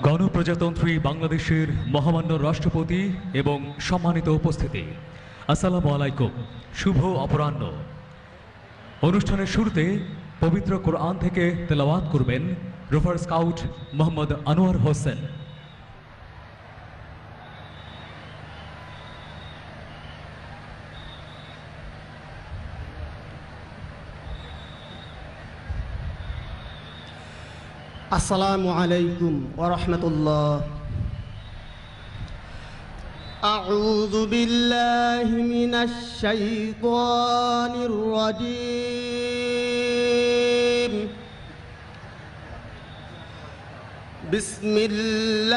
গণপ্রজাতন্ত্রী বাংলাদেশের মহামান্য রাষ্ট্রপতি এবং সম্মানিত উপস্থিতি, আসসালামু আলাইকুম। শুভ অপরাহ্ন। অনুষ্ঠানের শুরুতে পবিত্র কোরআন থেকে তেলাওয়াত করবেন রোভার স্কাউট মোহাম্মদ আনোয়ার হোসেন। আসসালামু আলাইকুম ওয়া রাহমাতুল্লাহ। আউযু বিল্লাহি মিনাশ শাইতানির রাজীম। বিসমিল্লাহির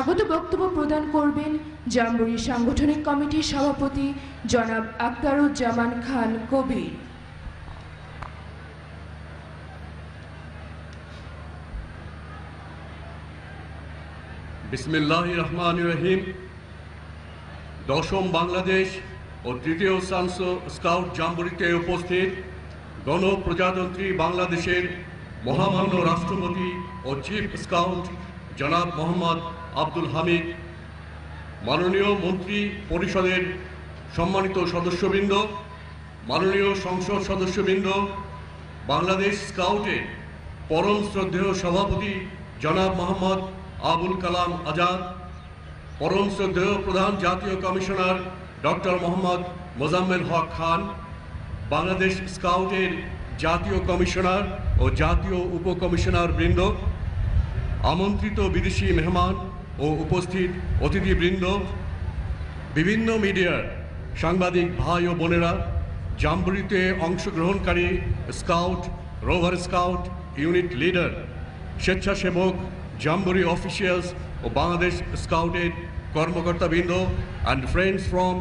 স্বাগত বক্তব্য প্রদান করবেন জাম্বুরি সাংগঠনিক কমিটির সভাপতি জনাব আখতারুজ্জামান খান কবির। বিসমিল্লাহির রহমানির রহিম। দশম বাংলাদেশ ও তৃতীয় স্কাউট জাম্বুরিতে উপস্থিত গণপ্রজাতন্ত্রী বাংলাদেশের মহামান্য রাষ্ট্রপতি ও চিফ স্কাউট জনাব মোহাম্মদ আব্দুল হামিদ, মাননীয় মন্ত্রী পরিষদের সম্মানিত সদস্যবৃন্দ, মাননীয় সংসদ সদস্যবৃন্দ, বাংলাদেশ স্কাউটের পরম শ্রদ্ধেয় সভাপতি জনাব মোহাম্মদ আবুল কালাম আজাদ, পরম শ্রদ্ধেয় প্রধান জাতীয় কমিশনার ডক্টর মোহাম্মদ মোজাম্মেল হক খান, বাংলাদেশ স্কাউটের জাতীয় কমিশনার ও জাতীয় উপকমিশনার বৃন্দ, আমন্ত্রিত বিদেশি মেহমান ও উপস্থিত অতিথিবৃন্দ, বিভিন্ন মিডিয়ার সাংবাদিক ভাই ও বোনেরা, জাম্বুরিতে অংশগ্রহণকারী scout, rover scout, unit leader, স্বেচ্ছাসেবক, জাম্বুরি অফিসিয়ালস ও বাংলাদেশ স্কাউটের কর্মকর্তাবৃন্দ, and friends from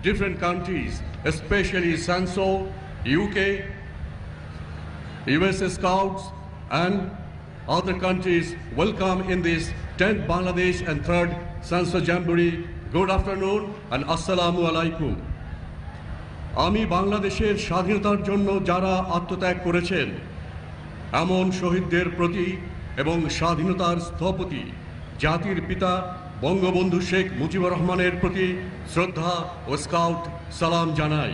different countries, especially SANSO, UK, USA Scouts and other countries, welcome in this 10th Bangladesh and 3rd SANSO Jamboree. Good afternoon and Assalamu alaikum. আমি বাংলাদেশের স্বাধীনতার জন্য যারা আত্মত্যাগ করেছেন এমন শহীদদের প্রতি এবং স্বাধীনতার স্থপতি জাতির পিতা বঙ্গবন্ধু শেখ মুজিবুর রহমানের প্রতি শ্রদ্ধা ও স্কাউট সালাম জানাই।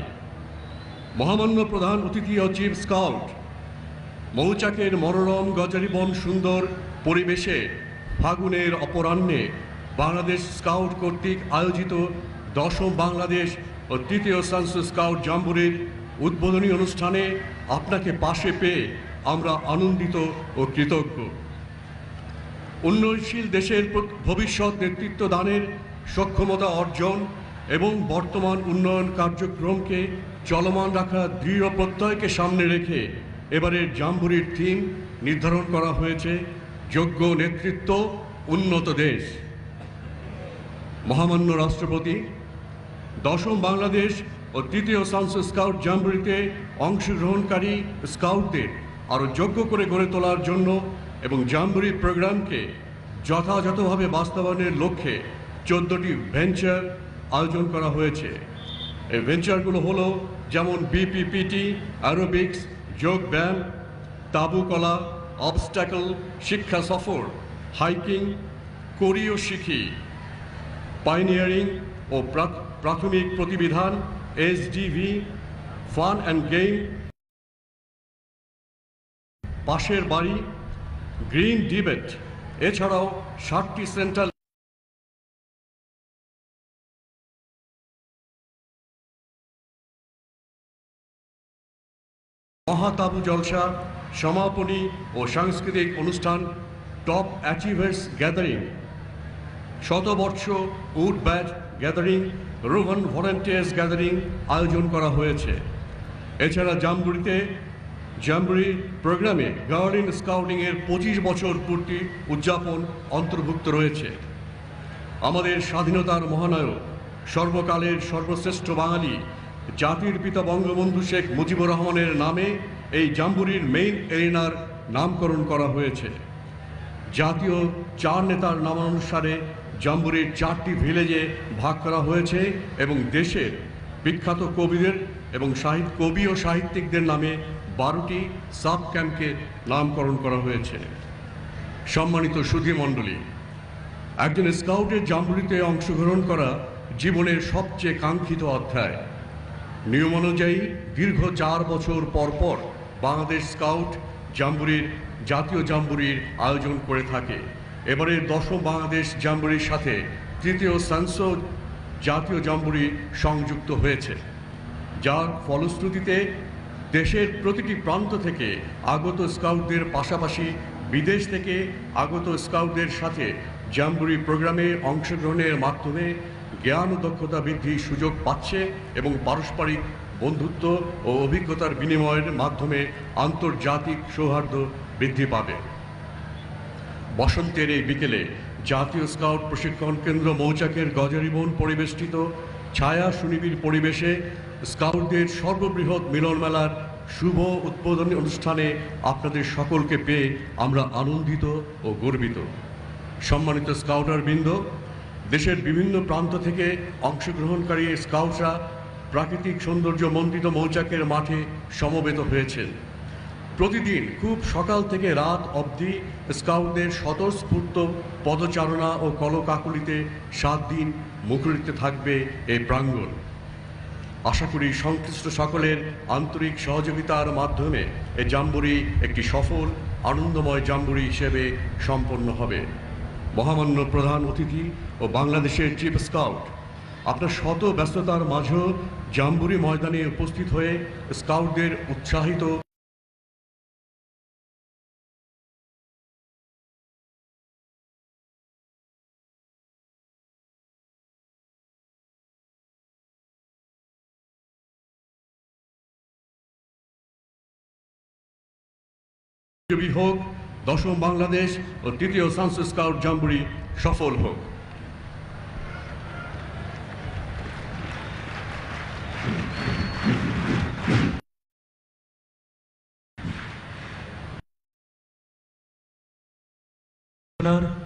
মহামান্য প্রধান অতিথি ও চিফ স্কাউট, মৌচাকের মনোরম গজারিবন সুন্দর পরিবেশে ফাগুনের অপরাহ্নে বাংলাদেশ স্কাউট কর্তৃক আয়োজিত দশম বাংলাদেশ ও তৃতীয় সানসো স্কাউট জাম্বুরির উদ্বোধনী অনুষ্ঠানে আপনাকে পাশে পেয়ে আমরা আনন্দিত ও কৃতজ্ঞ। উন্নয়নশীল দেশের ভবিষ্যৎ নেতৃত্ব দানের সক্ষমতা অর্জন এবং বর্তমান উন্নয়ন কার্যক্রমকে চলমান রাখা দৃঢ় প্রত্যয়কে সামনে রেখে এবারের জাম্বুরির থিম নির্ধারণ করা হয়েছে যোগ্য নেতৃত্ব, উন্নত দেশ। মহামান্য রাষ্ট্রপতি, দশম বাংলাদেশ ও তৃতীয় সানসো স্কাউট জাম্বুরিতে অংশগ্রহণকারী স্কাউটদের আরও যোগ্য করে গড়ে তোলার জন্য এবং জাম্বুরি প্রোগ্রামকে যথাযথভাবে বাস্তবায়নের লক্ষ্যে 14টি ভেঞ্চার আয়োজন করা হয়েছে। এই ভেঞ্চারগুলো হলো যেমন বিপিপিটি, অ্যারোবিক্স, যোগ ব্যায়াম, তাবুকলা, অবস্ট্যাকল, শিক্ষা সফর, হাইকিং, কোরিও শিখি, পাইনিয়ারিং ও প্রাথমিক প্রতিবিধান, এসডিভি, ফান অ্যান্ড গেম, পাশের বাড়ি, গ্রিন ডিবেট, এছাড়াও 60টি সেন্ট্রাল মহাতাবু জলসা, সমাপনী ও সাংস্কৃতিক অনুষ্ঠান, টপ অ্যাচিভার্স গ্যাদারিং, শতবর্ষ wood badge gathering, rover volunteers gathering আয়োজন করা হয়েছে। এছাড়া জাম্বুরি প্রোগ্রামে গার্ডিয়ান স্কাউটিংয়ের 25 বছর পূর্তি উদযাপন অন্তর্ভুক্ত রয়েছে। আমাদের স্বাধীনতার মহানায়ক, সর্বকালের সর্বশ্রেষ্ঠ বাঙালি জাতির পিতা বঙ্গবন্ধু শেখ মুজিবুর রহমানের নামে এই জাম্বুরির মেইন এরিনার নামকরণ করা হয়েছে। জাতীয় 4 নেতার নামানুসারে জাম্বুরির 4টি ভিলেজে ভাগ করা হয়েছে এবং দেশের বিখ্যাত কবিদের এবং কবি ও সাহিত্যিকদের নামে 12টি সাব ক্যাম্পকে নামকরণ করা হয়েছে। সম্মানিত সুধীমণ্ডলী, একজন স্কাউটের জাম্বুরিতে অংশগ্রহণ করা জীবনের সবচেয়ে কাঙ্ক্ষিত অধ্যায়। নিয়মানুযায়ী দীর্ঘ 4 বছর পর পর বাংলাদেশ স্কাউট জাতীয় জাম্বুরির আয়োজন করে থাকে। এবারের দশম বাংলাদেশ জাম্বুরির সাথে তৃতীয় সানসো জাতীয় জাম্বুরি সংযুক্ত হয়েছে, যার ফলশ্রুতিতে দেশের প্রতিটি প্রান্ত থেকে আগত স্কাউটদের পাশাপাশি বিদেশ থেকে আগত স্কাউটদের সাথে জাম্বুরি প্রোগ্রামে অংশগ্রহণের মাধ্যমে জ্ঞান ও দক্ষতা বৃদ্ধির সুযোগ পাচ্ছে এবং পারস্পরিক বন্ধুত্ব ও অভিজ্ঞতার বিনিময়ের মাধ্যমে আন্তর্জাতিক সৌহার্দ্য বৃদ্ধি পাবে। বসন্তের এই বিকেলে জাতীয় স্কাউট প্রশিক্ষণ কেন্দ্র মৌচাকের গজারিবন পরিবেষ্টিত ছায়া সুনিবিড় পরিবেশে স্কাউটদের সর্ববৃহৎ মিলন মেলার শুভ উদ্বোধনী অনুষ্ঠানে আপনাদের সকলকে পেয়ে আমরা আনন্দিত ও গর্বিত। সম্মানিত স্কাউটারবৃন্দ, দেশের বিভিন্ন প্রান্ত থেকে অংশগ্রহণকারী স্কাউটরা প্রাকৃতিক সৌন্দর্য মণ্ডিত মৌচাকের মাঠে সমবেত হয়েছেন। প্রতিদিন খুব সকাল থেকে রাত অবধি স্কাউটদের স্বতঃস্ফূর্ত পদচারণা ও কলকাকলিতে 7 দিন মুখরিত থাকবে এই প্রাঙ্গণ। আশা করি সংশ্লিষ্ট সকলের আন্তরিক সহযোগিতার মাধ্যমে এই জাম্বুরি একটি সফল আনন্দময় জাম্বুরি হিসেবে সম্পন্ন হবে। মহামান্য প্রধান অতিথি ও বাংলাদেশের চিফ স্কাউট, আপনার শত ব্যস্ততার মাঝেও জাম্বুরি ময়দানে উপস্থিত হয়ে স্কাউটদের উৎসাহিত হোক, 10ম বাংলাদেশ ও 3য় সানসু স্কাউট জাম্বুরি সফল হোক।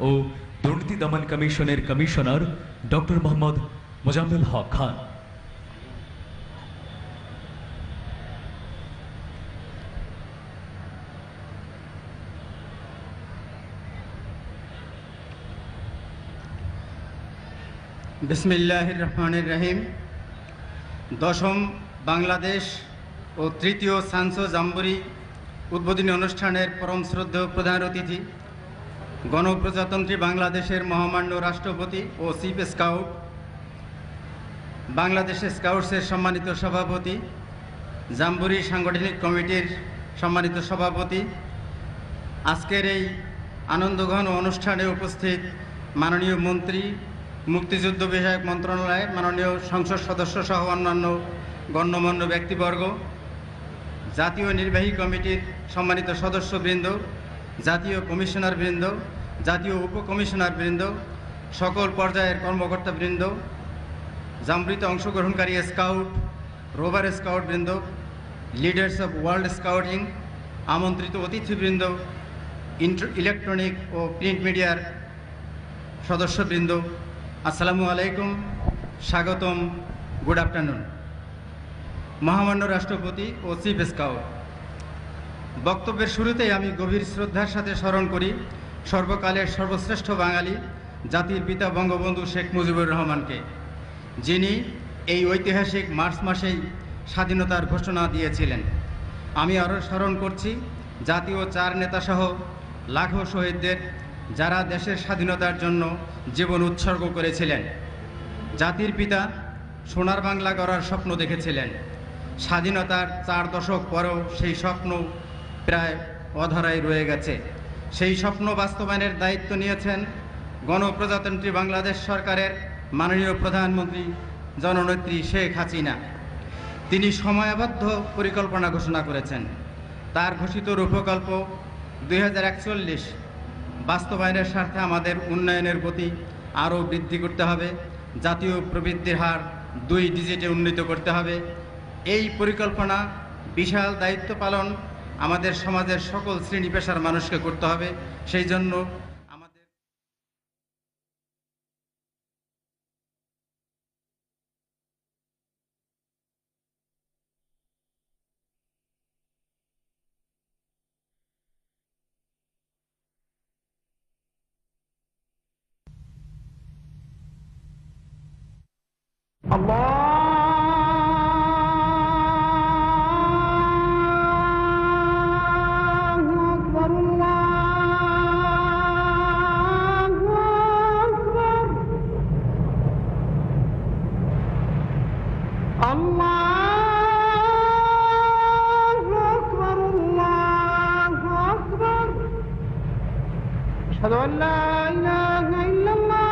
ও দুর্নীতি দমন কমিশনের কমিশনার ডক্টর মোহাম্মদ মোজাম্মেল হক খান। বিসমিল্লাহির রহমানির রহিম। 10ম বাংলাদেশ ও 3য় সানসু জাম্বুরি উদ্বোধনী অনুষ্ঠানের পরম শ্রদ্ধেয় প্রধান অতিথি, গণপ্রজাতন্ত্রী বাংলাদেশের মহামান্য রাষ্ট্রপতি ও চিফ স্কাউট, বাংলাদেশের স্কাউটসের সম্মানিত সভাপতি, জাম্বুরি সাংগঠনিক কমিটির সম্মানিত সভাপতি, আজকের এই আনন্দঘন অনুষ্ঠানে উপস্থিত মাননীয় মন্ত্রী, মুক্তিযুদ্ধ বিষয়ক মন্ত্রণালয়, মাননীয় সংসদ সদস্য সহ অন্যান্য গণ্যমান্য ব্যক্তিবর্গ, জাতীয় নির্বাহী কমিটির সম্মানিত সদস্যবৃন্দ, জাতীয় কমিশনারবৃন্দ, জাতীয় উপকমিশনারবৃন্দ, সকল পর্যায়ের কর্মকর্তাবৃন্দ, জাম্বুরিতে অংশগ্রহণকারী স্কাউট, রোভার স্কাউটবৃন্দ, লিডার্স অফ ওয়ার্ল্ড স্কাউটিং, আমন্ত্রিত অতিথিবৃন্দ, ইলেকট্রনিক ও প্রিন্ট মিডিয়ার সদস্যবৃন্দ, আসসালামু আলাইকুম, স্বাগতম, গুড আফটারনুন। মহামান্য রাষ্ট্রপতি ও চিফ স্কাউট, বক্তব্যের শুরুতেই আমি গভীর শ্রদ্ধার সাথে স্মরণ করি সর্বকালের সর্বশ্রেষ্ঠ বাঙালি, জাতির পিতা বঙ্গবন্ধু শেখ মুজিবুর রহমানকে, যিনি এই ঐতিহাসিক মার্চ মাসেই স্বাধীনতার ঘোষণা দিয়েছিলেন। আমি আরও স্মরণ করছি জাতীয় 4 নেতাসহ লাখো শহীদদের, যারা দেশের স্বাধীনতার জন্য জীবন উৎসর্গ করেছিলেন। জাতির পিতা সোনার বাংলা গড়ার স্বপ্ন দেখেছিলেন। স্বাধীনতার 4 দশক পরেও সেই স্বপ্ন প্রায় অধরাই রয়ে গেছে। সেই স্বপ্ন বাস্তবায়নের দায়িত্ব নিয়েছেন গণপ্রজাতন্ত্রী বাংলাদেশ সরকারের মাননীয় প্রধানমন্ত্রী জননেত্রী শেখ হাসিনা। তিনি সময়াবদ্ধ পরিকল্পনা ঘোষণা করেছেন। তার ঘোষিত রূপকল্প 2041 বাস্তবায়নের স্বার্থে আমাদের উন্নয়নের গতি আরও বৃদ্ধি করতে হবে। জাতীয় প্রবৃদ্ধির হার 2 ডিজিটে উন্নীত করতে হবে। এই পরিকল্পনা বিশাল দায়িত্ব পালন আমাদের সমাজের সকল শ্রেণী পেশার মানুষকে করতে হবে। সেই জন্য আমাদের أشهد أن لا إله إلا الله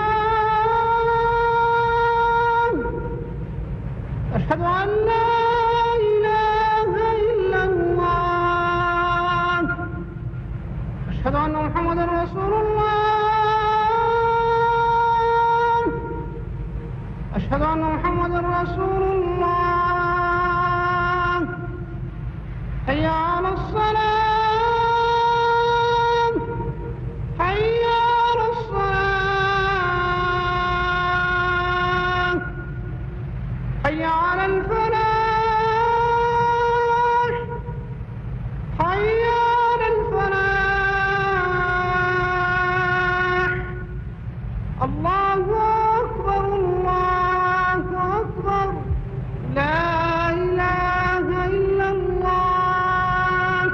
أشهد أن لا إله إلا الله أشهد أن محمدا رسول الله أشهد أن محمدا رسول الله حي على الصلاة حي على الصلاة حي على الفلاح حي على الفلاح الله أكبر الله أكبر لا إله إلا الله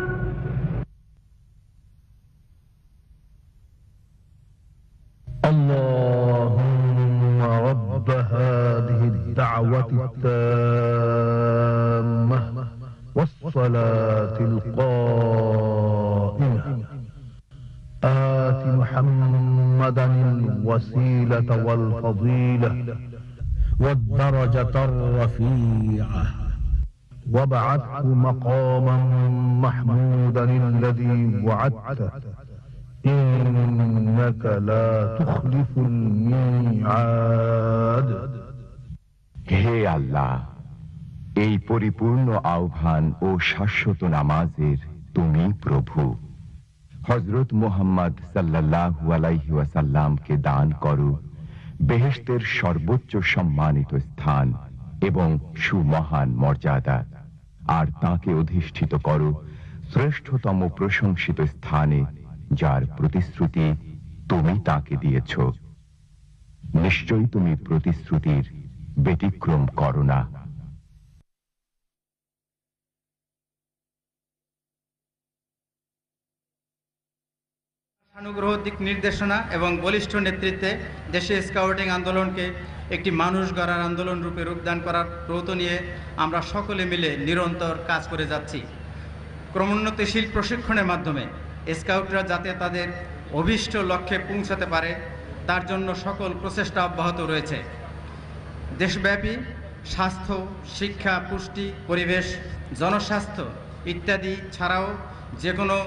اللهم رب هذه الدعوة التامة والصلاة القائمة آت محمدا الوسيلة والفضيلة والدرجة الرفيعة وابعثه مقاما محمودا الذي وعدته إنك لا تخلف الميعاد হে আল্লাহ, এই পরিপূর্ণ আহ্বান ও শাশ্বত নামাজের তুমি প্রভু। হযরত মুহাম্মদ সাল্লাল্লাহু আলাইহি ওয়াসাল্লামকে দান করো বেহেশতের সর্বোচ্চ সম্মানিত স্থান এবং সুমহান মর্যাদা, আর তাকে অধিষ্ঠিত করো শ্রেষ্ঠতম প্রশংসিত স্থানে, যার প্রতিশ্রুতি তুমি তাকে দিয়েছ। নিশ্চয়ই তুমি প্রতিশ্রুতির ব্যতিক্রম করো না। অনুগ্রহ দিক নির্দেশনা এবং বলিষ্ঠ নেতৃত্বে দেশে স্কাউটিং আন্দোলনকে একটি মানুষ গড়ার আন্দোলন রূপে রূপদান করার ব্রত নিয়ে আমরা সকলে মিলে নিরন্তর কাজ করে যাচ্ছি। ক্রমোন্নতিশীল প্রশিক্ষণের মাধ্যমে স্কাউটরা যাতে তাদের অভীষ্ট লক্ষ্যে পৌঁছাতে পারে তার জন্য সকল প্রচেষ্টা অব্যাহত রয়েছে। দেশব্যাপী স্বাস্থ্য, শিক্ষা, পুষ্টি, পরিবেশ, জনস্বাস্থ্য ইত্যাদি ছাড়াও যে কোনো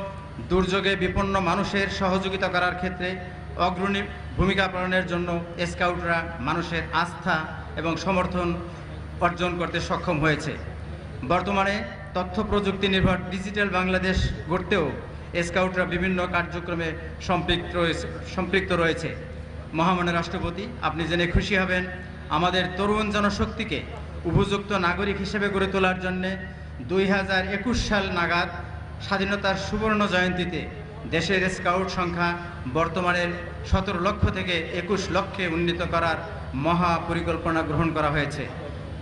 দুর্যোগে বিপন্ন মানুষের সহযোগিতা করার ক্ষেত্রে অগ্রণী ভূমিকা পালনের জন্য স্কাউটরা মানুষের আস্থা এবং সমর্থন অর্জন করতে সক্ষম হয়েছে। বর্তমানে তথ্য প্রযুক্তি নির্ভর ডিজিটাল বাংলাদেশ গড়তেও স্কাউটরা বিভিন্ন কার্যক্রমে সম্পৃক্ত রয়েছে। মহামান্য রাষ্ট্রপতি, আপনি জেনে খুশি হবেন, আমাদের তরুণ জনশক্তিকে উপযুক্ত নাগরিক হিসেবে গড়ে তোলার জন্যে 2021 সাল নাগাদ স্বাধীনতার সুবর্ণ জয়ন্তীতে দেশের স্কাউট সংখ্যা বর্তমানের 17 লক্ষ থেকে 21 লক্ষে উন্নীত করার মহা পরিকল্পনা গ্রহণ করা হয়েছে।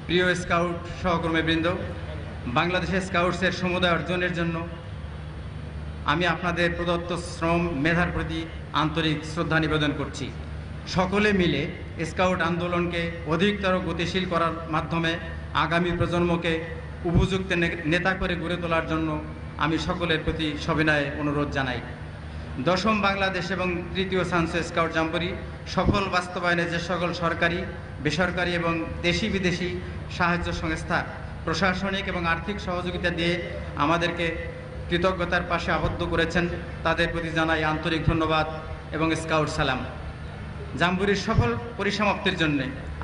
প্রিয় স্কাউট সহকর্মীবৃন্দ, বাংলাদেশের স্কাউটসের সমুদায় অর্জনের জন্য আমি আপনাদের প্রদত্ত শ্রম মেধার প্রতি আন্তরিক শ্রদ্ধা নিবেদন করছি। সকলে মিলে স্কাউট আন্দোলনকে অধিকতর গতিশীল করার মাধ্যমে আগামী প্রজন্মকে উপযুক্ত নেতা করে গড়ে তোলার জন্য আমি সকলের প্রতি সবিনয়ে অনুরোধ জানাই। 10ম বাংলাদেশ এবং 3য় সানসো স্কাউট জাম্বরি সফল বাস্তবায়নে যে সকল সরকারি, বেসরকারি এবং দেশি বিদেশি সাহায্য সংস্থা প্রশাসনিক এবং আর্থিক সহযোগিতা দিয়ে আমাদেরকে কৃতজ্ঞতার পাশে আবদ্ধ করেছেন, তাদের প্রতি জানাই আন্তরিক ধন্যবাদ এবং স্কাউট সালাম। জাম্বুরির সফল পরিসমাপ্তির জন্য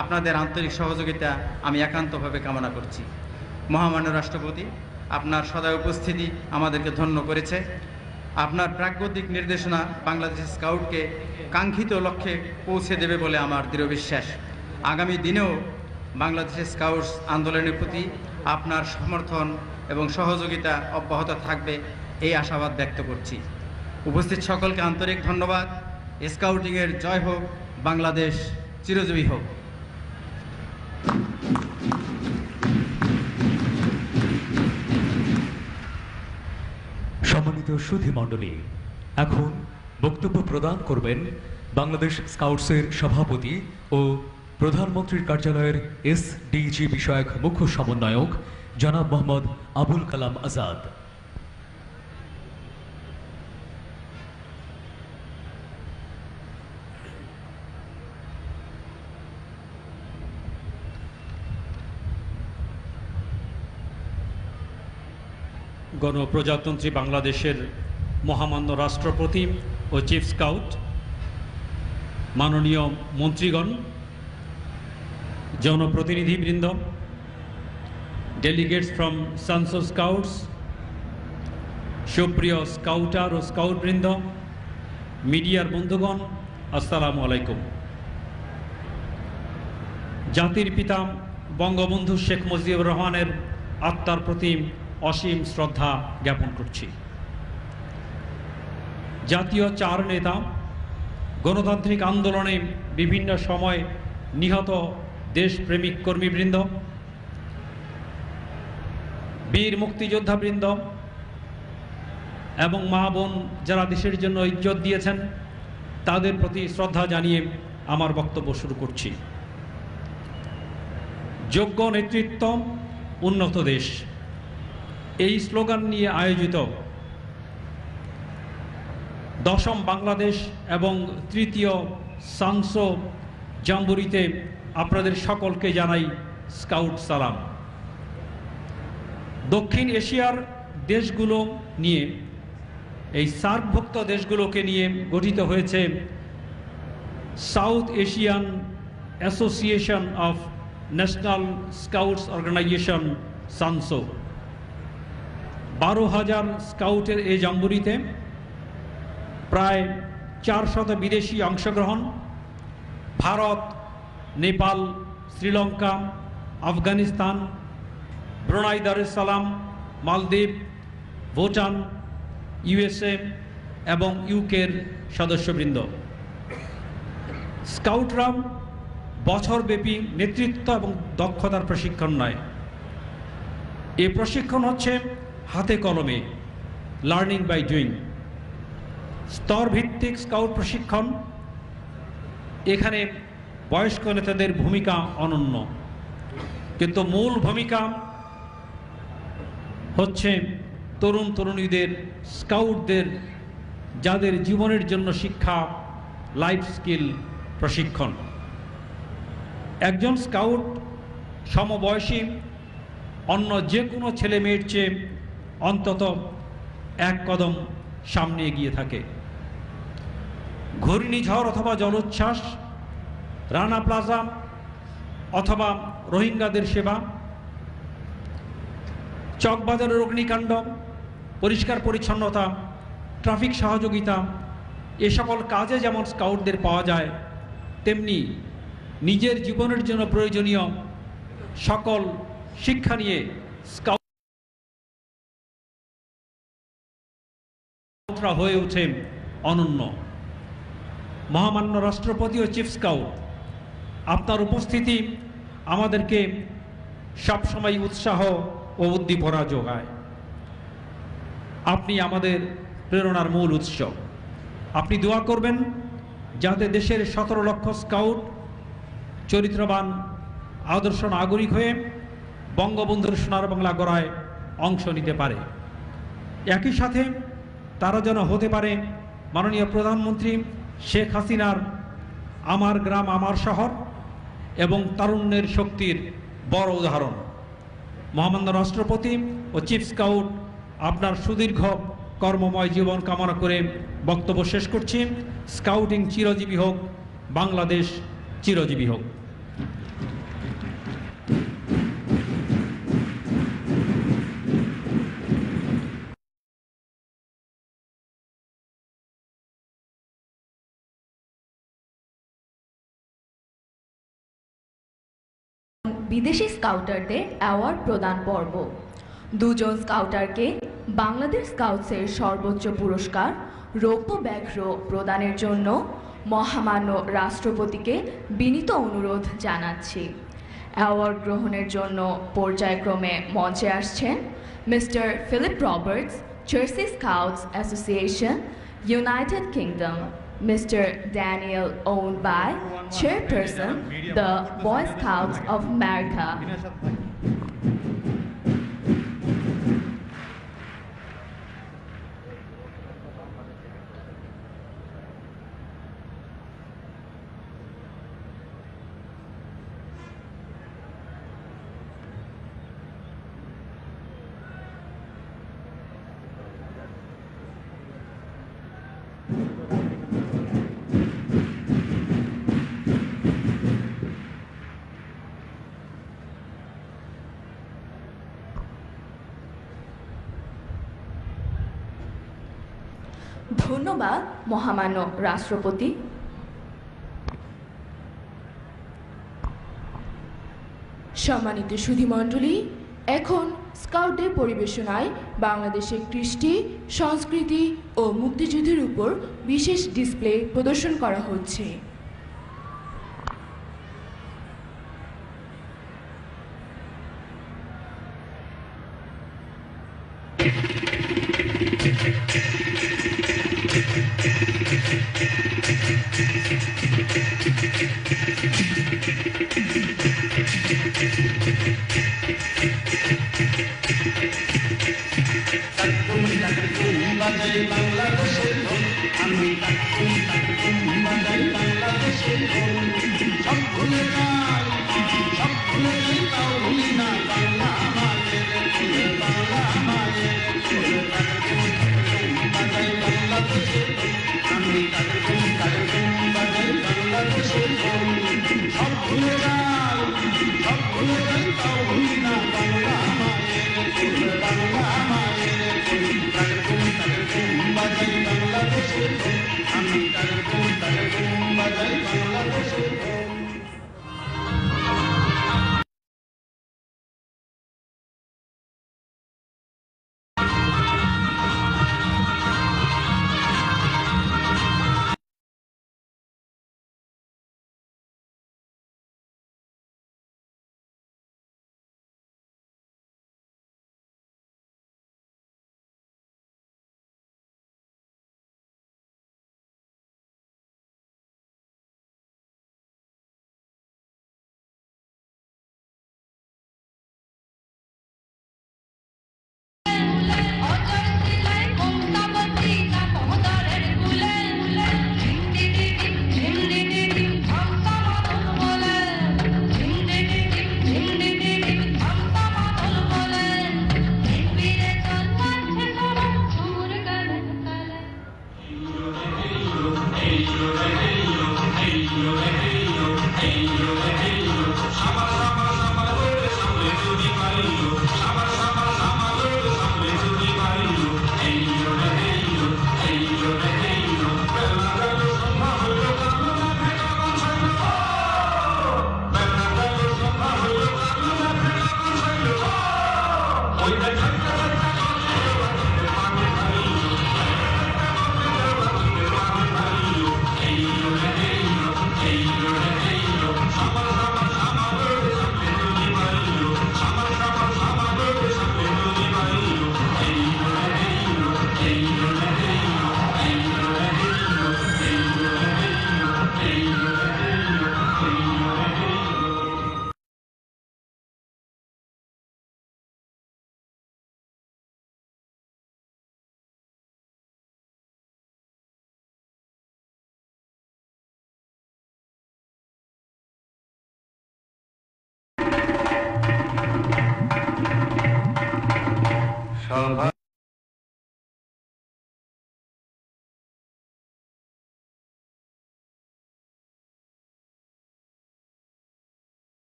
আপনাদের আন্তরিক সহযোগিতা আমি একান্তভাবে কামনা করছি। মহামান্য রাষ্ট্রপতি, আপনার সদয় উপস্থিতি আমাদেরকে ধন্য করেছে। আপনার প্রাজ্ঞতিক নির্দেশনা বাংলাদেশ স্কাউটকে কাঙ্ক্ষিত লক্ষ্যে পৌঁছে দেবে বলে আমার দৃঢ় বিশ্বাস। আগামী দিনেও বাংলাদেশের স্কাউটস আন্দোলনের প্রতি আপনার সমর্থন এবং সহযোগিতা অব্যাহত থাকবে এই আশাবাদ ব্যক্ত করছি। উপস্থিত সকলকে আন্তরিক ধন্যবাদ। স্কাউটিংয়ের জয় হোক, বাংলাদেশ চিরজীবী হোক। সম্মানিত সুধী মণ্ডলী, এখন বক্তব্য প্রদান করবেন বাংলাদেশ স্কাউটসের সভাপতি ও প্রধানমন্ত্রীর কার্যালয়ের এসডিজি বিষয়ক মুখ্য সমন্বয়ক জনাব মোহাম্মদ আবুল কালাম আজাদ। গণপ্রজাতন্ত্রী বাংলাদেশের মহামান্য রাষ্ট্রপতি ও চিফ স্কাউট, মাননীয় মন্ত্রীগণ, জনপ্রতিনিধিবৃন্দ, delegates from sons of scouts, সুপ্রিয় স্কাউটার ও স্কাউটবৃন্দ, মিডিয়ার বন্ধুগণ, আসসালামু আলাইকুম। জাতির পিতা বঙ্গবন্ধু শেখ মুজিবুর রহমানের আত্মার প্রতি অসীম শ্রদ্ধা জ্ঞাপন করছি। জাতীয় চার নেতা গণতান্ত্রিক আন্দোলনে বিভিন্ন সময় নিহত দেশপ্রেমিক কর্মীবৃন্দ, বীর মুক্তিযোদ্ধাবৃন্দ এবং মা বোন যারা দেশের জন্য ইজ্জত দিয়েছেন, তাদের প্রতি শ্রদ্ধা জানিয়ে আমার বক্তব্য শুরু করছি। যোগ্য নেতৃত্ব, উন্নত দেশ, এই স্লোগান নিয়ে আয়োজিত 10ম বাংলাদেশ এবং তৃতীয় সাংসো জাম্বুরিতে আপনাদের সকলকে জানাই স্কাউট সালাম। দক্ষিণ এশিয়ার দেশগুলো নিয়ে, এই সার্কভুক্ত দেশগুলোকে নিয়ে গঠিত হয়েছে South Asian association of national scouts organization, SAANSO. 12,000 স্কাউটের এই জাম্বুরিতে প্রায় 400 বিদেশি অংশগ্রহণ। ভারত, নেপাল, শ্রীলঙ্কা, আফগানিস্তান, ব্রুনাই দারুস-সালাম, মালদ্বীপ, ভুটান, ইউএসএ এবং ইউকের সদস্যবৃন্দ। স্কাউটরা বছরব্যাপী নেতৃত্ব এবং দক্ষতার প্রশিক্ষণ নেয়। এই প্রশিক্ষণ হচ্ছে হাতে কলমে, লার্নিং বাই ডুইং। স্তরভিত্তিক স্কাউট প্রশিক্ষণ, এখানে বয়স্ক নেতাদের ভূমিকা অনন্য, কিন্তু মূল ভূমিকা হচ্ছে তরুণ তরুণীদের, স্কাউটদের, যাদের জীবনের জন্য শিক্ষা, লাইফ স্কিল প্রশিক্ষণ। একজন স্কাউট সমবয়সী অন্য যে কোনো ছেলে মেয়ের চেয়ে অন্তত এক কদম সামনে এগিয়ে থাকে। ঘূর্ণিঝড় অথবা জলোচ্ছ্বাস, রানা প্লাজা অথবা রোহিঙ্গাদের সেবা, চকবাজারের অগ্নিকাণ্ড, পরিষ্কার পরিচ্ছন্নতা, ট্রাফিক সহযোগিতা, এ সকল কাজে যেমন স্কাউটদের পাওয়া যায়, তেমনি নিজের জীবনের জন্য প্রয়োজনীয় সকল শিক্ষা নিয়ে স্কাউটরা হয়ে ওঠে অনন্য। মহামান্য রাষ্ট্রপতি ও চিফ স্কাউট, আপনার উপস্থিতি আমাদেরকে সবসময় উৎসাহ ও উদ্দীপনা যোগায়। আপনি আমাদের প্রেরণার মূল উৎস। আপনি দোয়া করবেন যাতে দেশের 17 লক্ষ স্কাউট চরিত্রবান আদর্শ নাগরিক হয়ে বঙ্গবন্ধুর সোনার বাংলা গড়ায় অংশ নিতে পারে। একই সাথে তারা যেন হতে পারে মাননীয় প্রধানমন্ত্রী শেখ হাসিনার আমার গ্রাম আমার শহর এবং তারুণ্যের শক্তির বড় উদাহরণ। মহামান্য রাষ্ট্রপতি ও চিফ স্কাউট, আপনার সুদীর্ঘ কর্মময় জীবন কামনা করে বক্তব্য শেষ করছি। স্কাউটিং চিরজীবী হোক, বাংলাদেশ চিরজীবী হোক। বিদেশি স্কাউটারদের অ্যাওয়ার্ড প্রদান পর্ব। 2 জন স্কাউটারকে বাংলাদেশ স্কাউটসের সর্বোচ্চ পুরস্কার রৌপ্য ব্যাঘ্র প্রদানের জন্য মহামান্য রাষ্ট্রপতিকে বিনীত অনুরোধ জানাচ্ছি। অ্যাওয়ার্ড গ্রহণের জন্য পর্যায়ক্রমে মঞ্চে আসছেন মিস্টার ফিলিপ রবার্টস, চার্সি scouts association, United Kingdom; Mr. Daniel Ownby, Chairperson, the Boy Scouts of America; ধন্যবাদ মহামান্য রাষ্ট্রপতি। সম্মানিত সুধীমণ্ডলী, এখন স্কাউটদের পরিবেশনায় বাংলাদেশের কৃষ্টি, সংস্কৃতি ও মুক্তিযুদ্ধের উপর বিশেষ ডিসপ্লে প্রদর্শন করা হচ্ছে।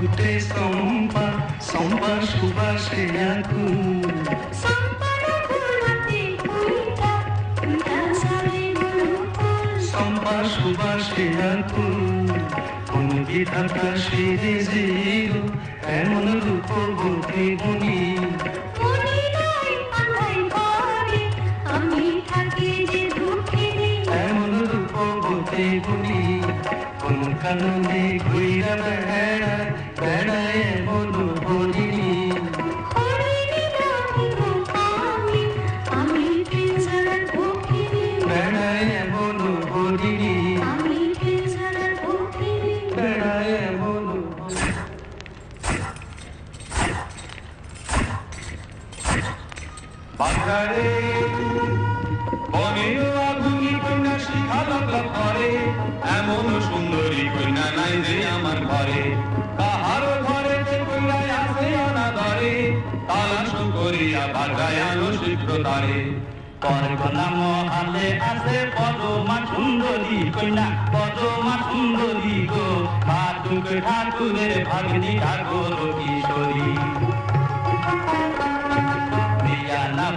ফুটে চম্পা চম্পার সুবাসে আকুল চম্পার সুবাসে আকুল অনুগীত আকাশের জিল এমন রূপবতী গুণী এমন রূপবতী গুণী কোন কারণে ঘুইরা বেড়ায় বেড়ায় এমন হরিণী বেড়ায় এমন হরিণী বেড়ায় এমন বাজারে বনেও আগুনি কন্যা শিখালো করে এমন সুন্দরী কন্যা নাই যে আমার ঘরে কাহার ঘরে যে কন্যায় আছে অনাদরে তালাশ করিয়া বাজায় আলো শীঘ্র তারে পরগনা মহালে আছে পদমা সুন্দরী কন্যা পদমা সুন্দরী গো ঠাকুরের ভাগ্নি ঠাকুর কিশোরী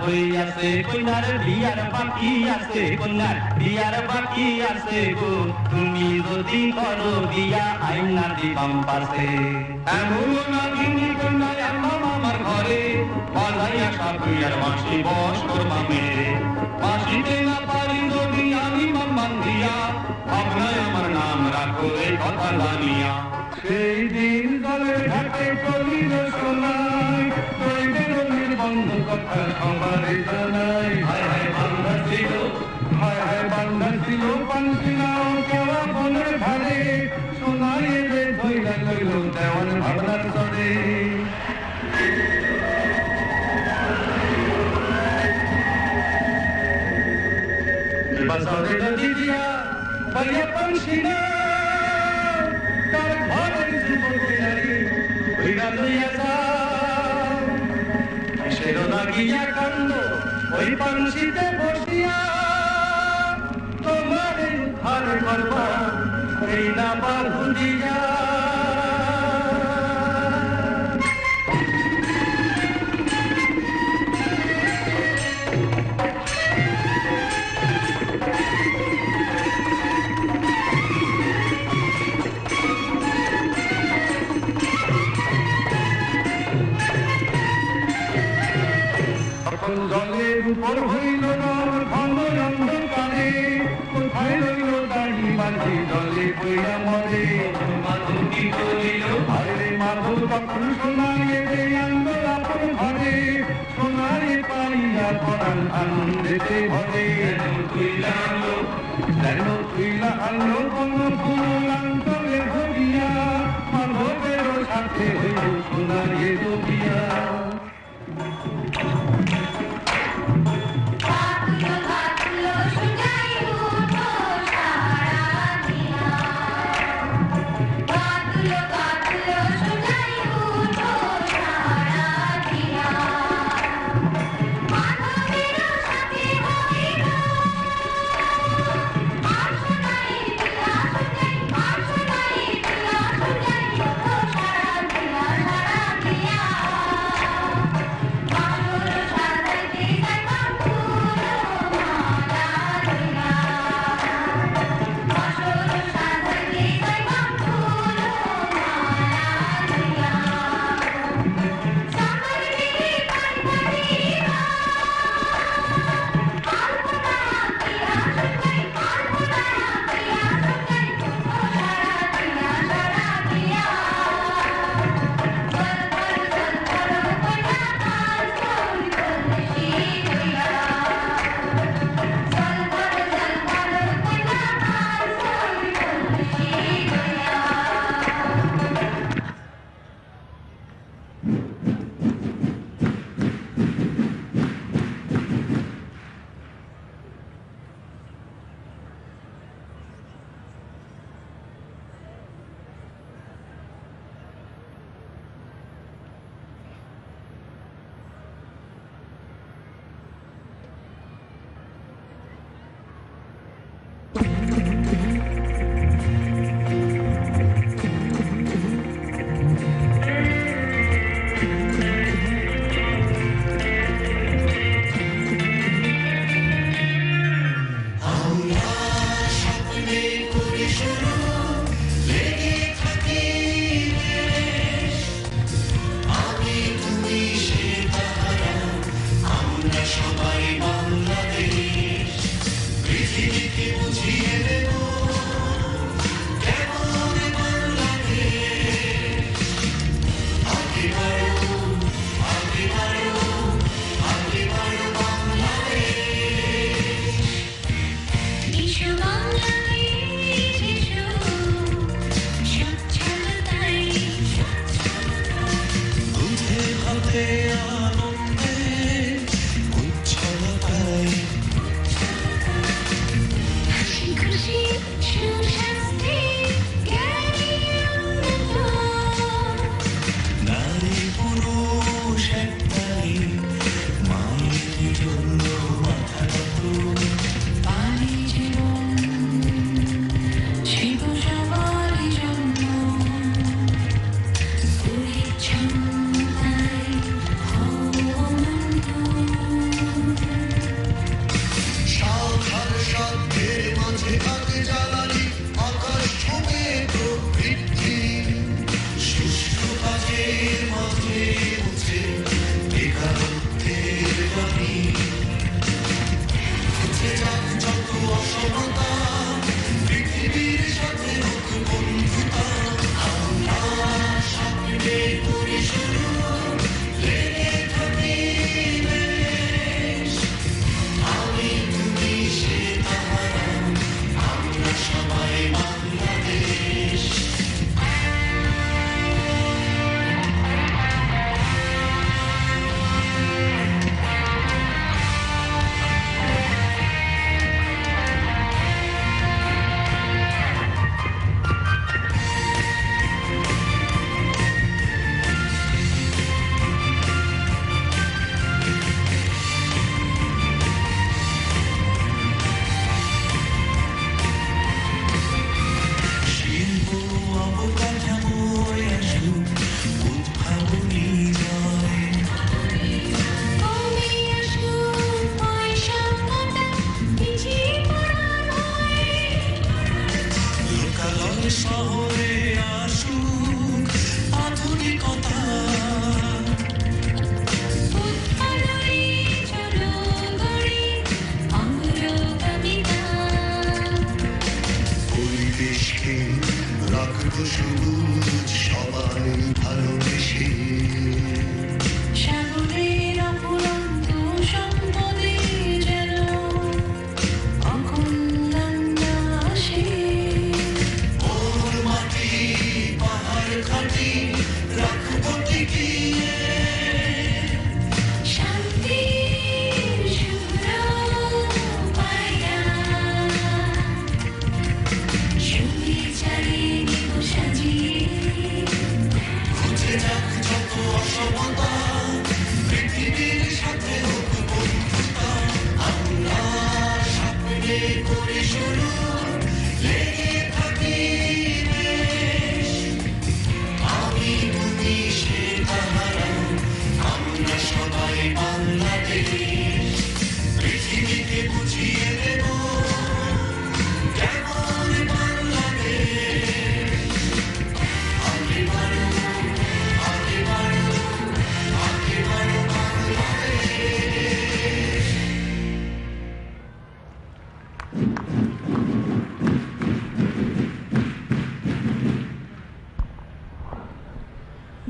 হইয়াছে কন্যার বিয়ার বাকি আছে কন্যার বিয়ার বাকি আছে গো তুমি যদি করো বিয়া আইনা দিবাম পাশে এমন নাগিনী কন্যায় আনলাম আমার ঘরে বাজাইয়া সাপুয়ার মাসি বস করবা মেরে মাসিতে না পারি যদি আমি মাম্মান দিয়া আপনায় আমার নাম রাখো এই কথা জানিয়া সেই দিন জলে ঘাটে কলির সোনাই বন্ধ কথা সবারে জানাই হায় হায় বান্ধা ছিল হায় হায় বান্ধা ছিল পান্তিনাও কেওয়া বনের ধারে সোনাই রে ধৈরা লইল দেওয়ান ভাবনার তরে বাসরে দিদিয়া পাইয়া পানসিনা তার ঘরের যুবতী নারী ধৈরা লইয়া যা লাগিয়া কান্দ ওই পানসিতে বসিয়া তোমার উদ্ধার করবা এই না বাহুদিয়া জলের উপর হইল ঘন অন্ধকারে কোথায় রইল দাড়ি বাঁধি জলে বইয়া মরে মাধু কি করিল আরে মাধু তখন সোনারে আনন্দ আপন ঘরে সোনারে পাইয়া পরাণ আনন্দেতে ভরে তুইলা আনলো কোন ফুল আন্তরে ভরিয়া মাধবের সাথে হইল সোনারে ডুবিয়া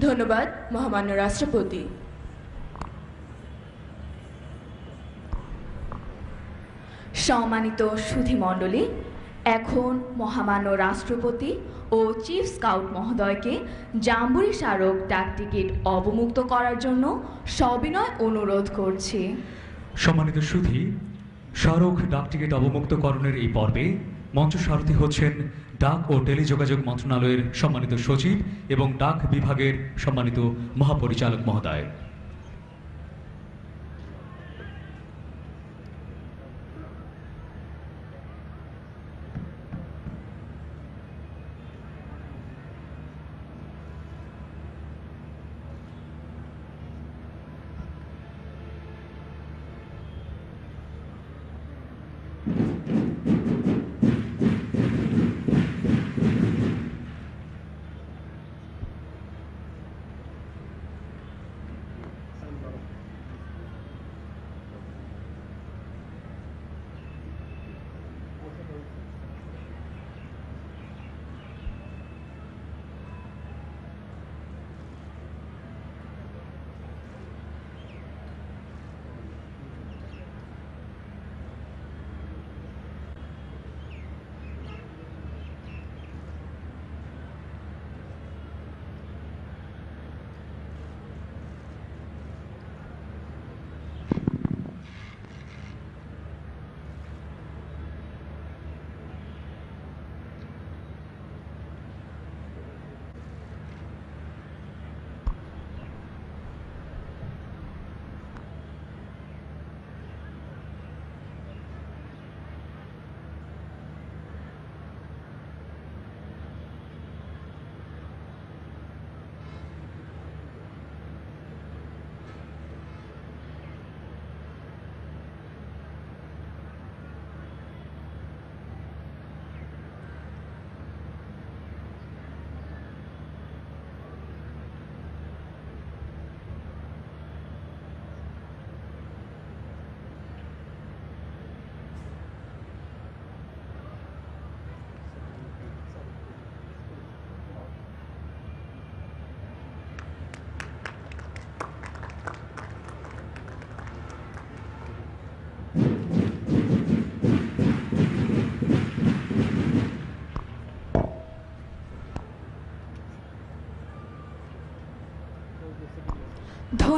ধন্যবাদ মহামান্য রাষ্ট্রপতি। সম্মানিত সুধীমণ্ডলী, এখন মহামান্য রাষ্ট্রপতি ও চিফ স্কাউট মহোদয়কে জাম্বুরি স্মারক ডাক টিকিট অবমুক্ত করার জন্য সবিনয় অনুরোধ করছি। সম্মানিত সুধী, স্মারক ডাক টিকিট অবমুক্তকরণের এই পর্বে মঞ্চ সারথী হচ্ছেন ডাক ও টেলিযোগাযোগ মন্ত্রণালয়ের সম্মানিত সচিব এবং ডাক বিভাগের সম্মানিত মহাপরিচালক মহোদয়।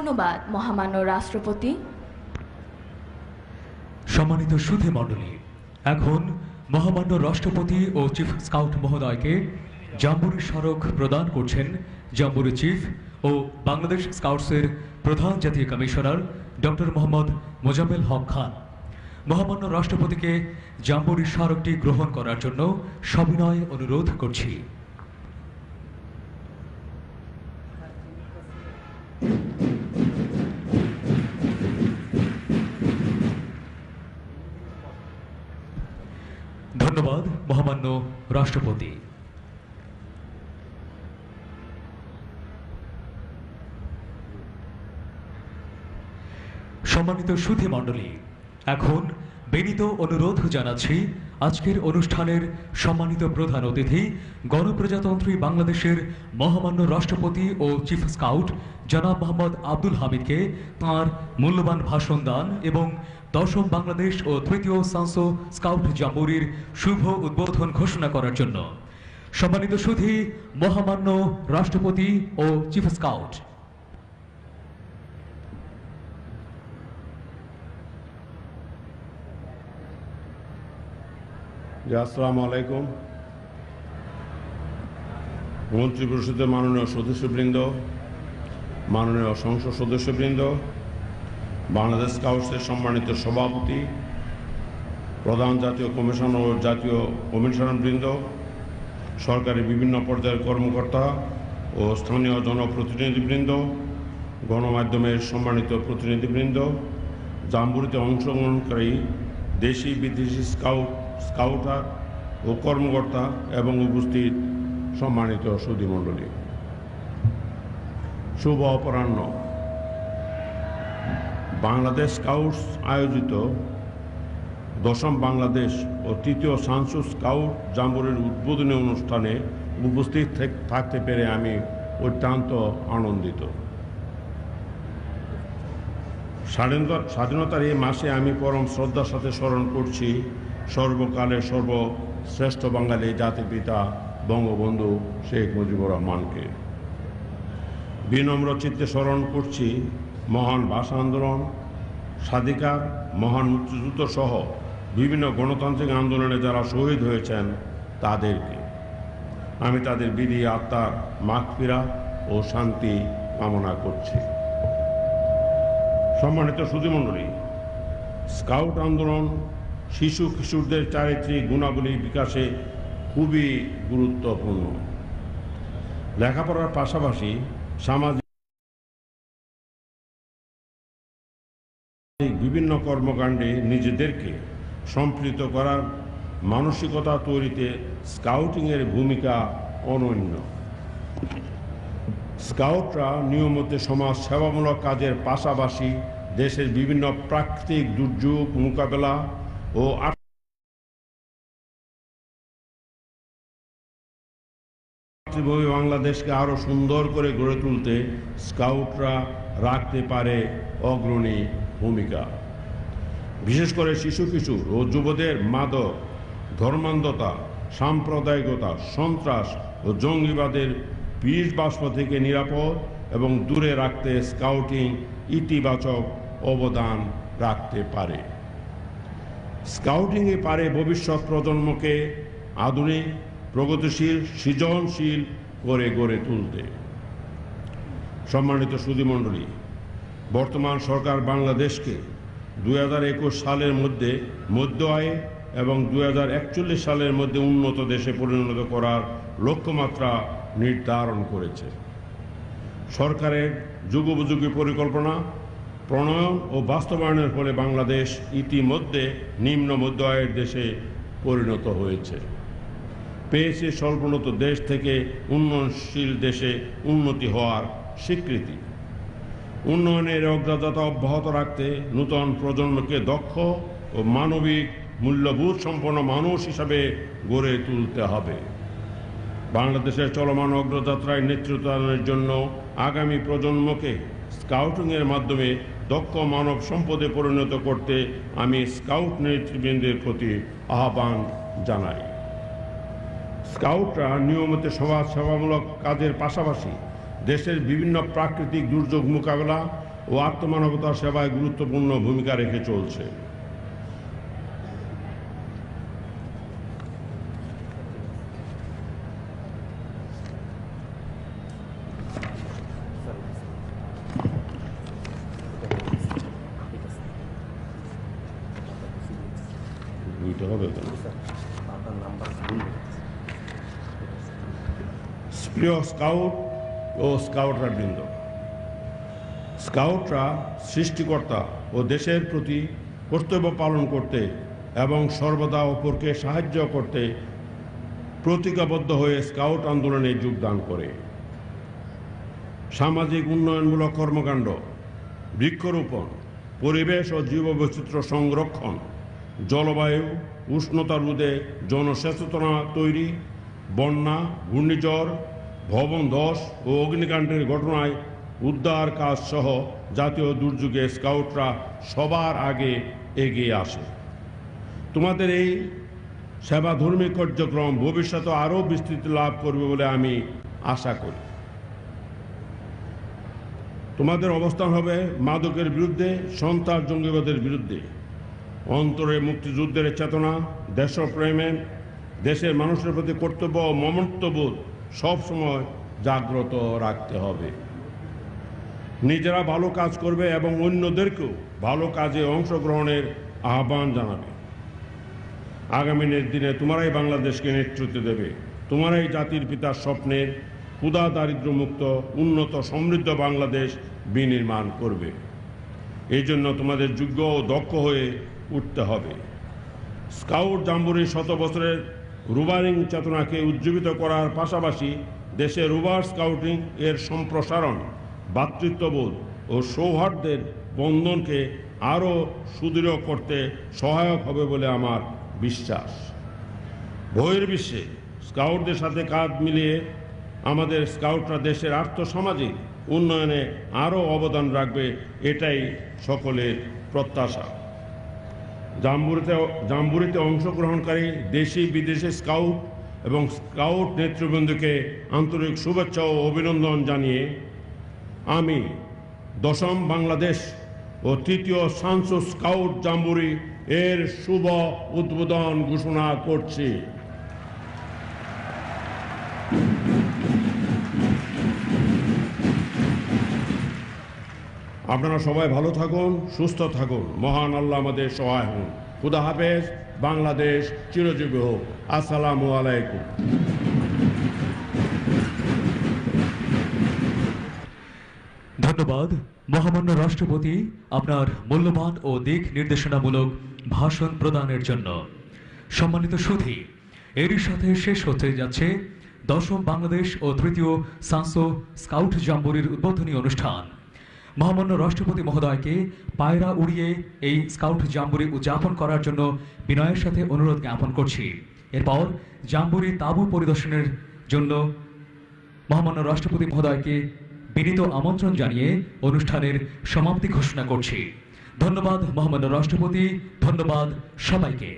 ধন্যবাদ মহামান্য রাষ্ট্রপতি। সম্মানিত সুধী মণ্ডলী, এখন মহামান্য রাষ্ট্রপতি ও চিফ স্কাউট মহোদয়কে জাম্বুরি স্মারক প্রদান করছেন জাম্বুরি চিফ ও বাংলাদেশ স্কাউটসের প্রধান জাতীয় কমিশনার ডক্টর মোহাম্মদ মোজাম্মেল হক খান। মহামান্য রাষ্ট্রপতিকে জাম্বুরি স্মারকটি গ্রহণ করার জন্য সবিনয় অনুরোধ করছি। ধন্যবাদ মহামান্য রাষ্ট্রপতি। সম্মানিত সুধী মণ্ডলী, এখন বিনীত অনুরোধ জানাচ্ছি আজকের অনুষ্ঠানের সম্মানিত প্রধান অতিথি গণপ্রজাতন্ত্রী বাংলাদেশের মহামান্য রাষ্ট্রপতি ও চিফ স্কাউট জনাব মোহাম্মদ আব্দুল হামিদকে তাঁর মূল্যবান ভাষণ দান এবং দশম বাংলাদেশ ও তৃতীয় সানসো স্কাউট জাম্বুরির শুভ উদ্বোধন ঘোষণা করার জন্য। সম্মানিত সুধী মহামান্য রাষ্ট্রপতি ও চিফ স্কাউট। আসসালামু আলাইকুম। মন্ত্রিপরিষদের মাননীয় সদস্যবৃন্দ, মাননীয় সংসদ সদস্যবৃন্দ, বাংলাদেশ স্কাউটসের সম্মানিত সভাপতি, প্রধান জাতীয় কমিশনার ও জাতীয় কমিশনারবৃন্দ, সরকারি বিভিন্ন পর্যায়ের কর্মকর্তা ও স্থানীয় জনপ্রতিনিধিবৃন্দ, গণমাধ্যমের সম্মানিত প্রতিনিধিবৃন্দ, জাম্বুরিতে অংশগ্রহণকারী দেশি বিদেশি স্কাউটার ও কর্মকর্তা এবং উপস্থিত সম্মানিত সুধীমণ্ডলী, শুভ অপরাহ্ন। বাংলাদেশ স্কাউটস আয়োজিত দশম বাংলাদেশ ও তৃতীয় সানসো স্কাউট জাম্বুরির উদ্বোধনী অনুষ্ঠানে উপস্থিত থাকতে পেরে আমি অত্যন্ত আনন্দিত। স্বাধীনতার এই মাসে আমি পরম শ্রদ্ধার সাথে স্মরণ করছি সর্বকালের সর্বশ্রেষ্ঠ বাঙালি জাতিপিতা বঙ্গবন্ধু শেখ মুজিবুর রহমানকে। বিনম্র চিত্তে স্মরণ করছি মহান ভাষা আন্দোলন, স্বাধিকার, মহান মুক্তিযুদ্ধ সহ বিভিন্ন গণতান্ত্রিক আন্দোলনে যারা শহীদ হয়েছেন তাদেরকে। আমি তাদের বিধি আত্মার মাগফিরাত ও শান্তি কামনা করছি। সম্মানিত সুধীমণ্ডলী, স্কাউট আন্দোলন শিশু কিশোরদের চারিত্রিক গুণাবলী বিকাশে খুবই গুরুত্বপূর্ণ। লেখাপড়ার পাশাপাশি সামাজিক বিভিন্ন কর্মকাণ্ডে নিজেদেরকে সম্পৃক্ত করার মানসিকতা তৈরিতে স্কাউটিংয়ের ভূমিকা অনন্য। স্কাউটরা নিয়মিত সমাজ সেবামূলক কাজের পাশাপাশি দেশের বিভিন্ন প্রাকৃতিক দুর্যোগ মোকাবেলা ও বাংলাদেশকে আরো সুন্দর করে গড়ে তুলতে স্কাউটরা রাখতে পারে অগ্রণী ভূমিকা। বিশেষ করে শিশু কিশোর ও যুবদের মাদক, ধর্মান্ধতা, সাম্প্রদায়িকতা, সন্ত্রাস ও জঙ্গিবাদের বিষ বাষ্প থেকে নিরাপদ এবং দূরে রাখতে স্কাউটিং ইতিবাচক অবদান রাখতে পারে। স্কাউটিংয়ে পারে ভবিষ্যৎ প্রজন্মকে আধুনিক, প্রগতিশীল, সৃজনশীল করে গড়ে তুলতে। সম্মানিত সুধীমণ্ডলী, বর্তমান সরকার বাংলাদেশকে 2021 সালের মধ্যে মধ্য আয়ে এবং 2041 সালের মধ্যে উন্নত দেশে পরিণত করার লক্ষ্যমাত্রা নির্ধারণ করেছে। সরকারের যুগোপযোগী পরিকল্পনা প্রণয়ন ও বাস্তবায়নের ফলে বাংলাদেশ ইতিমধ্যে নিম্ন মধ্য আয়ের দেশে পরিণত হয়েছে। পেয়েছে স্বল্পোন্নত দেশ থেকে উন্নয়নশীল দেশে উন্নতি হওয়ার স্বীকৃতি। উন্নয়নের অগ্রযাত্রা অব্যাহত রাখতে নূতন প্রজন্মকে দক্ষ ও মানবিক মূল্যবোধ সম্পন্ন মানুষ হিসাবে গড়ে তুলতে হবে। বাংলাদেশের চলমান অগ্রযাত্রায় নেতৃত্বের জন্য আগামী প্রজন্মকে স্কাউটিংয়ের মাধ্যমে দক্ষ মানব সম্পদে পরিণত করতে আমি স্কাউট নেতৃবৃন্দের প্রতি আহ্বান জানাই। স্কাউটরা নিয়মিত সমাজ সেবামূলক কাজের পাশাপাশি দেশের বিভিন্ন প্রাকৃতিক দুর্যোগ মোকাবেলা ও ও আত্মমানবতার সেবায় গুরুত্বপূর্ণ ভূমিকা রেখে চলছে। প্রিয় স্কাউট ও স্কাউটরা বৃন্দ, স্কাউটরা সৃষ্টিকর্তা ও দেশের প্রতি কর্তব্য পালন করতে এবং সর্বদা অপরকে সাহায্য করতে প্রতিজ্ঞাবদ্ধ হয়ে স্কাউট আন্দোলনে যোগদান করে। সামাজিক উন্নয়নমূলক কর্মকাণ্ড, বৃক্ষরোপণ, পরিবেশ ও জীববৈচিত্র্য সংরক্ষণ, জলবায়ু উষ্ণতা রোধে জনসচেতনতা তৈরি, বন্যা, ঘূর্ণিঝড়, ভবন ধস ও অগ্নিকাণ্ডের ঘটনায় উদ্ধার কাজ সহ জাতীয় দুর্যোগে স্কাউটরা সবার আগে এগিয়ে আসে। তোমাদের এই সেবাধর্মী কার্যক্রম ভবিষ্যতে আরও বিস্তৃতি লাভ করবে বলে আমি আশা করি। তোমাদের অবস্থান হবে মাদকের বিরুদ্ধে, সন্ত্রাস জঙ্গিবাদের বিরুদ্ধে। অন্তরে মুক্তিযুদ্ধের চেতনা, দেশপ্রেমে, দেশের মানুষের প্রতি কর্তব্য ও মমত্ববোধ সবসময় জাগ্রত রাখতে হবে। নিজেরা ভালো কাজ করবে এবং অন্যদেরকেও ভালো কাজে অংশগ্রহণের আহ্বান জানাবে। আগামী দিনে তোমরাই বাংলাদেশকে নেতৃত্ব দেবে। তোমরাই জাতির পিতার স্বপ্নের ক্ষুধা দারিদ্র্যমুক্ত উন্নত সমৃদ্ধ বাংলাদেশ বিনির্মাণ করবে। এই জন্য তোমাদের যোগ্য ও দক্ষ হয়ে উঠতে হবে। স্কাউট জাম্বুরির 100 বছরের রুবারিং চেতনাকে উজ্জীবিত করার পাশাপাশি দেশে রুবার স্কাউটিং এর সম্প্রসারণ, ভ্রাতৃত্ববোধ ও সৌহার্দ্যের বন্ধনকে আরও সুদৃঢ় করতে সহায়ক হবে বলে আমার বিশ্বাস। বহির্বিশ্বে স্কাউটদের সাথে কাঁধ মিলিয়ে আমাদের স্কাউটরা দেশের আর্থসামাজিক উন্নয়নে আরও অবদান রাখবে, এটাই সকলের প্রত্যাশা। জাম্বুরিতে অংশগ্রহণকারী দেশি বিদেশি স্কাউট এবং স্কাউট নেতৃবৃন্দকে আন্তরিক শুভেচ্ছা ও অভিনন্দন জানিয়ে আমি 10ম বাংলাদেশ ও 3য় সানসু স্কাউট জাম্বুরি এর শুভ উদ্বোধন ঘোষণা করছি। আপনারা সবাই ভালো থাকুন, সুস্থ থাকুন। মহান আল্লাহ আমাদের সহায় হন। খুদা হাফেজ। বাংলাদেশ চিরজীবী হোক। আসসালামু আলাইকুম। ধন্যবাদ মহামান্য রাষ্ট্রপতি আপনার মূল্যবান ও দিক নির্দেশনামূলক ভাষণ প্রদানের জন্য। সম্মানিত সুধী, এরই সাথে শেষ হতে যাচ্ছে 10ম বাংলাদেশ ও 3য় সানসু স্কাউট জাম্বুরির উদ্বোধনী অনুষ্ঠান। মহামান্য রাষ্ট্রপতি মহোদয়কে পায়রা উড়িয়ে এই স্কাউট জাম্বুরি উদযাপন করার জন্য বিনয়ের সাথে অনুরোধ জ্ঞাপন করছি। এরপর জাম্বুরি তাঁবু পরিদর্শনের জন্য মহামান্য রাষ্ট্রপতি মহোদয়কে বিনীত আমন্ত্রণ জানিয়ে অনুষ্ঠানের সমাপ্তি ঘোষণা করছি। ধন্যবাদ মহামান্য রাষ্ট্রপতি, ধন্যবাদ সবাইকে।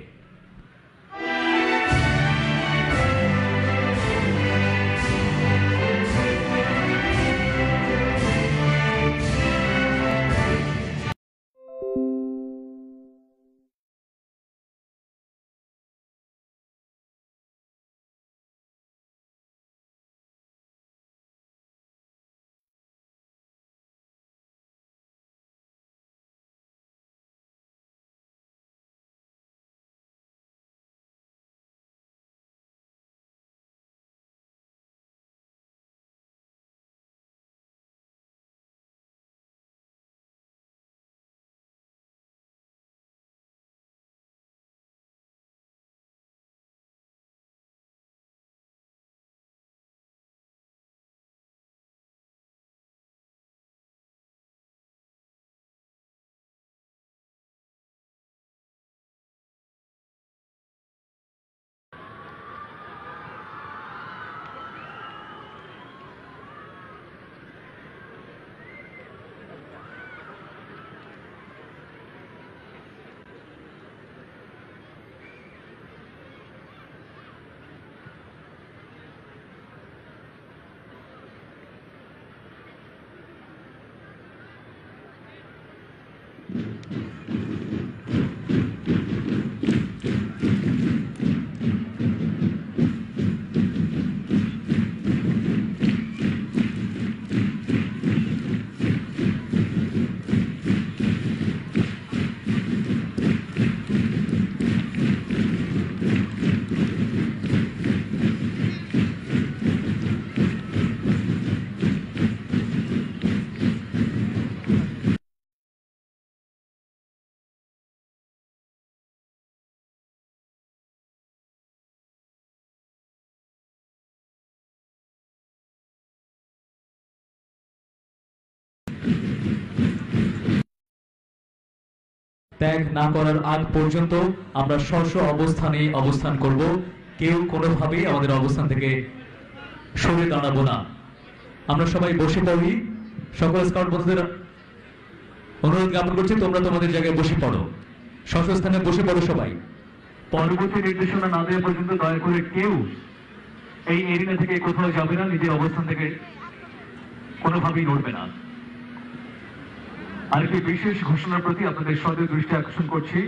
ত্যাগ না করার আগ পর্যন্ত আমরা স্ব অবস্থানে অবস্থান করব। কেউ কোনোভাবেই আমাদের অবস্থান থেকে সরে দাঁড়াবো না। আমরা সবাই বসে পড়ি। সকল স্কাউট বন্ধুদের অনুরোধ জ্ঞাপন করছি, তোমরা তোমাদের জায়গায় বসে পড়ো, স্থানে বসে পড়ো সবাই। পরবর্তী নির্দেশনা না দেওয়া পর্যন্ত দয়া করে কেউ এই এরিয়া থেকে কোথাও যাবে না, নিজের অবস্থান থেকে কোনোভাবেই নড়বে না। আরেকটি বিশেষ ঘোষণার প্রতি আপনাদের সদয় দৃষ্টি আকর্ষণ করছি।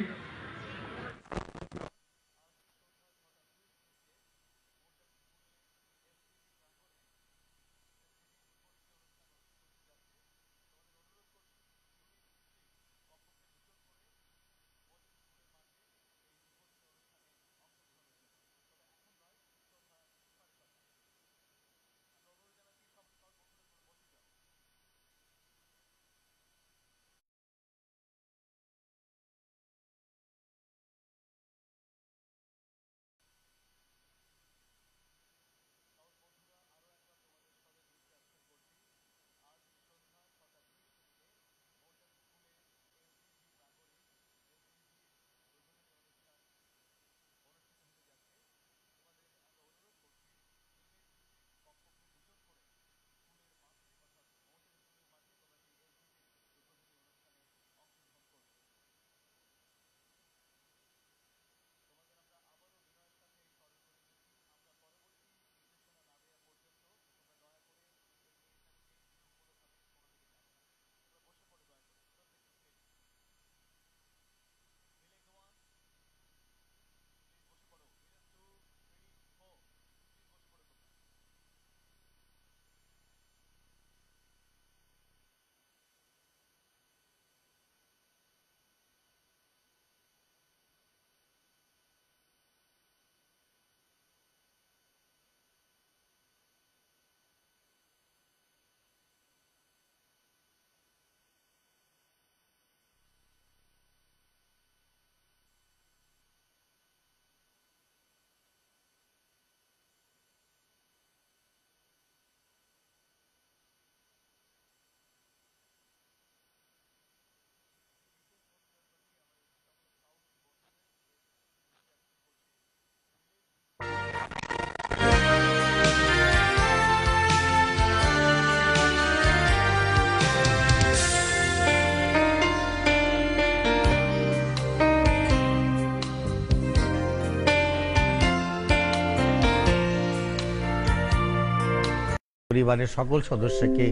পরিবারের সকল সদস্যকে,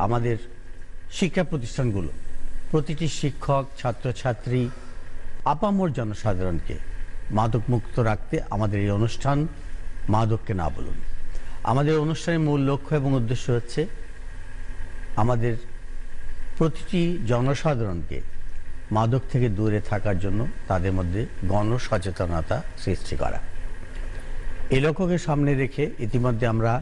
আমাদের শিক্ষা প্রতিষ্ঠানগুলো, প্রতিটি শিক্ষক, ছাত্রছাত্রী, আপামর জনসাধারণকে মাদক মুক্ত রাখতে আমাদের এই অনুষ্ঠান মাদককে না বলুন। আমাদের অনুষ্ঠানের মূল লক্ষ্য এবং উদ্দেশ্য হচ্ছে আমাদের প্রতিটি জনসাধারণকে মাদক থেকে দূরে থাকার জন্য তাদের মধ্যে গণসচেতনতা সৃষ্টি করা। এই লক্ষ্যকে সামনে রেখে ইতিমধ্যে আমরা